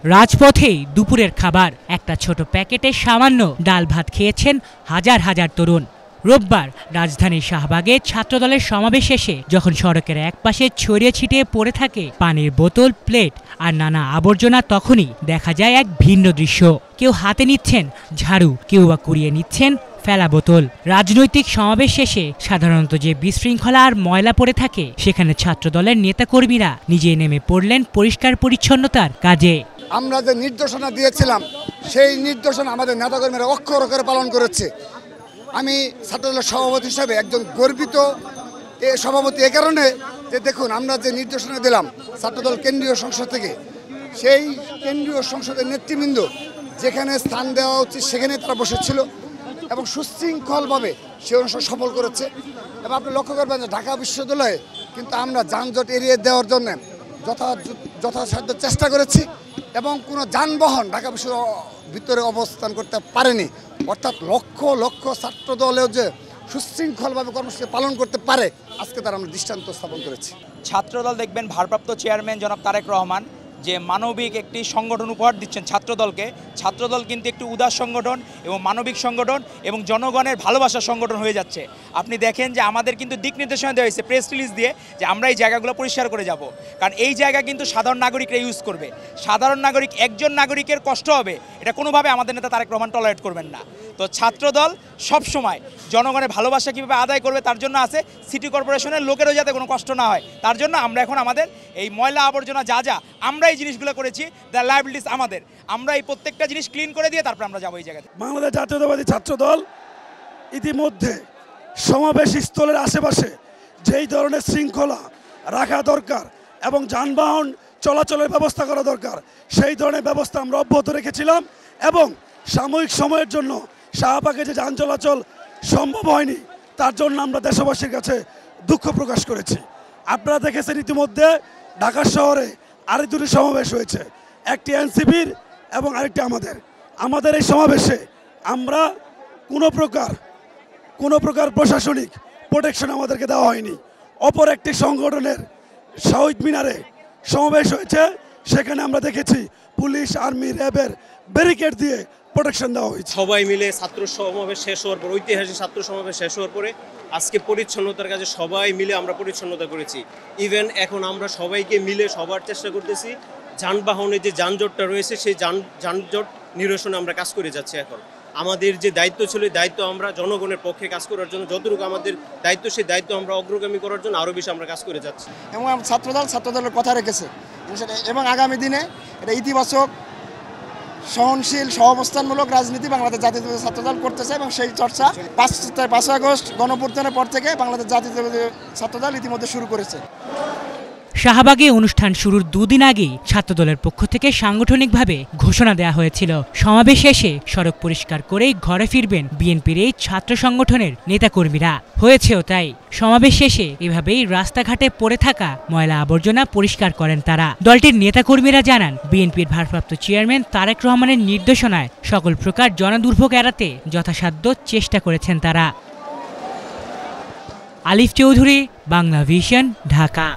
রাজপথেই দুপুরের খাবার, একটা ছোট প্যাকেটে সামান্য ডাল ভাত খেয়েছেন হাজার হাজার তরুণ। রোববার রাজধানীর শাহবাগে ছাত্রদলের সমাবেশ শেষে যখন সড়কের একপাশে ছড়িয়ে ছিটিয়ে পড়ে থাকে পানির বোতল, প্লেট আর নানা আবর্জনা, তখনই দেখা যায় এক ভিন্ন দৃশ্য। কেউ হাতে নিচ্ছেন ঝাড়ু, কেউ বা কুড়িয়ে নিচ্ছেন ফেলা বোতল। রাজনৈতিক সমাবেশ শেষে সাধারণত যে বিশৃঙ্খলা আর ময়লা পড়ে থাকে, সেখানে ছাত্রদলের নেতাকর্মীরা নিজেই নেমে পড়লেন পরিষ্কার পরিচ্ছন্নতার কাজে। আমরা যে নির্দেশনা দিয়েছিলাম সেই নির্দেশনা আমাদের নেতাকর্মীরা অক্ষর অক্ষরে পালন করেছে। আমি ছাত্রদলের সভাপতি হিসাবে একজন গর্বিত সভাপতি এ কারণে যে দেখুন, আমরা যে নির্দেশনা দিলাম ছাত্রদল কেন্দ্রীয় সংসদ থেকে, সেই কেন্দ্রীয় সংসদের নেতৃবৃন্দ যেখানে স্থান দেওয়া উচিত সেখানে তারা বসেছিল এবং সুশৃঙ্খলভাবে সে অনুষ্ঠান সফল করেছে। এবং আপনি লক্ষ্য করবেন যে ঢাকা বিশ্ববিদ্যালয়ে কিন্তু আমরা যানজট এড়িয়ে দেওয়ার জন্য যথাসাধ্য চেষ্টা করেছি এবং কোনো যানবাহন ঢাকা বিশ্ববিদ্যালয়ের ভিতরে অবস্থান করতে পারেনি। অর্থাৎ লক্ষ লক্ষ ছাত্রদলেও যে সুশৃঙ্খলভাবে কর্মসূচি পালন করতে পারে, আজকে তারা আমরা দৃষ্টান্ত স্থাপন করেছি। ছাত্রদল দেখবেন ভারপ্রাপ্ত চেয়ারম্যান জনাব তারেক রহমান যে মানবিক একটি সংগঠন উপহার দিচ্ছেন ছাত্রদলকে। ছাত্রদল কিন্তু একটি উদার সংগঠন এবং মানবিক সংগঠন এবং জনগণের ভালোবাসার সংগঠন হয়ে যাচ্ছে। আপনি দেখেন যে আমাদের কিন্তু দিক নির্দেশনা দেওয়া হয়েছে প্রেস রিলিজ দিয়ে যে আমরা এই জায়গাগুলো পরিষ্কার করে যাব, কারণ এই জায়গা কিন্তু সাধারণ নাগরিকরা ইউজ করবে। সাধারণ নাগরিক, একজন নাগরিকের কষ্ট হবে, এটা কোনোভাবে আমাদের নেতা তারেক রহমান টলারেট করবেন না। তো ছাত্রদল সবসময় জনগণের ভালোবাসা কীভাবে আদায় করবে তার জন্য আছে। সিটি কর্পোরেশনের লোকেরও যাতে কোনো কষ্ট না হয় তার জন্য আমরা এখন আমাদের এই ময়লা আবর্জনা যা আমরা এই জিনিসগুলো করেছি, দ্য লায়াবিলিটিস আমাদের, আমরা এই প্রত্যেকটা জিনিস ক্লিন করে দিয়ে তারপর আমরা যাবো এই জায়গাতে। বাংলাদেশ জাতীয়তাবাদী ছাত্রদল ইতিমধ্যে সমাবেশ স্থলের আশেপাশে যেই ধরনের শৃঙ্খলা রাখা দরকার এবং যানবাহন চলাচলের ব্যবস্থা করা দরকার, সেই ধরনের ব্যবস্থা আমরা অব্যাহত রেখেছিলাম এবং সাময়িক সময়ের জন্য শাহবাগে যে যান চলাচল সম্ভব হয়নি তার জন্য আমরা দেশবাসীর কাছে দুঃখ প্রকাশ করেছি। আপনারা দেখেছেন ইতিমধ্যে ঢাকা শহরে আরও দুটি সমাবেশ হয়েছে, একটি এনসিপির এবং আরেকটি আমাদের এই সমাবেশে আমরা কোনো প্রকার প্রশাসনিক প্রোটেকশন আমাদেরকে দেওয়া হয়নি। অপর একটি সংগঠনের শহীদ মিনারে সমাবেশ হয়েছে, সেখানে আমরা দেখেছি পুলিশ, আর্মি, র্যাবের ব্যারিকেড দিয়ে প্রোটেকশন দেওয়া হয়েছে। সবাই মিলে ছাত্র সমাবেশ শেষ হওয়ার পর, ঐতিহাসিক ছাত্র সমাবেশ শেষ হওয়ার পরে আজকে পরিচ্ছন্নতার কাজে সবাই মিলে আমরা পরিচ্ছন্নতা করেছি। ইভেন এখন আমরা সবাইকে মিলে সবার চেষ্টা করতেছি যানবাহনে যে যানজটটা রয়েছে সেই যানজট নিরসনে আমরা কাজ করে যাচ্ছি। এখন আমাদের যে দায়িত্ব ছিল, দায়িত্ব আমরা জনগণের পক্ষে কাজ করার জন্য যতটুকু আমাদের দায়িত্ব, সেই দায়িত্ব আমরা অগ্রগামী করার জন্য আরও বেশি আমরা কাজ করে যাচ্ছি। এবং ছাত্রদলের কথা রেখেছে এবং আগামী দিনে এটা ইতিবাচক সহনশীল সহাবস্থানমূলক রাজনীতি বাংলাদেশ জাতীয়তাবাদী ছাত্রদল করতেছে এবং সেই চর্চা 5 আগস্ট গণঅভ্যুত্থানের পর থেকে বাংলাদেশ জাতীয়তাবাদী ছাত্রদল ইতিমধ্যে শুরু করেছে। শাহবাগে অনুষ্ঠান শুরুর দুদিন আগেই ছাত্রদলের পক্ষ থেকে সাংগঠনিকভাবে ঘোষণা দেওয়া হয়েছিল, সমাবেশ শেষে সড়ক পরিষ্কার করেই ঘরে ফিরবেন বিএনপির এই ছাত্র সংগঠনের নেতাকর্মীরা। হয়েছেও তাই। সমাবেশ শেষে এভাবেই রাস্তাঘাটে পড়ে থাকা ময়লা আবর্জনা পরিষ্কার করেন তারা। দলটির নেতাকর্মীরা জানান, বিএনপির ভারপ্রাপ্ত চেয়ারম্যান তারেক রহমানের নির্দেশনায় সকল প্রকার জনদুর্ভোগ এড়াতে যথাসাধ্য চেষ্টা করেছেন তারা। আলিফ চৌধুরী, বাংলা ভিশন, ঢাকা।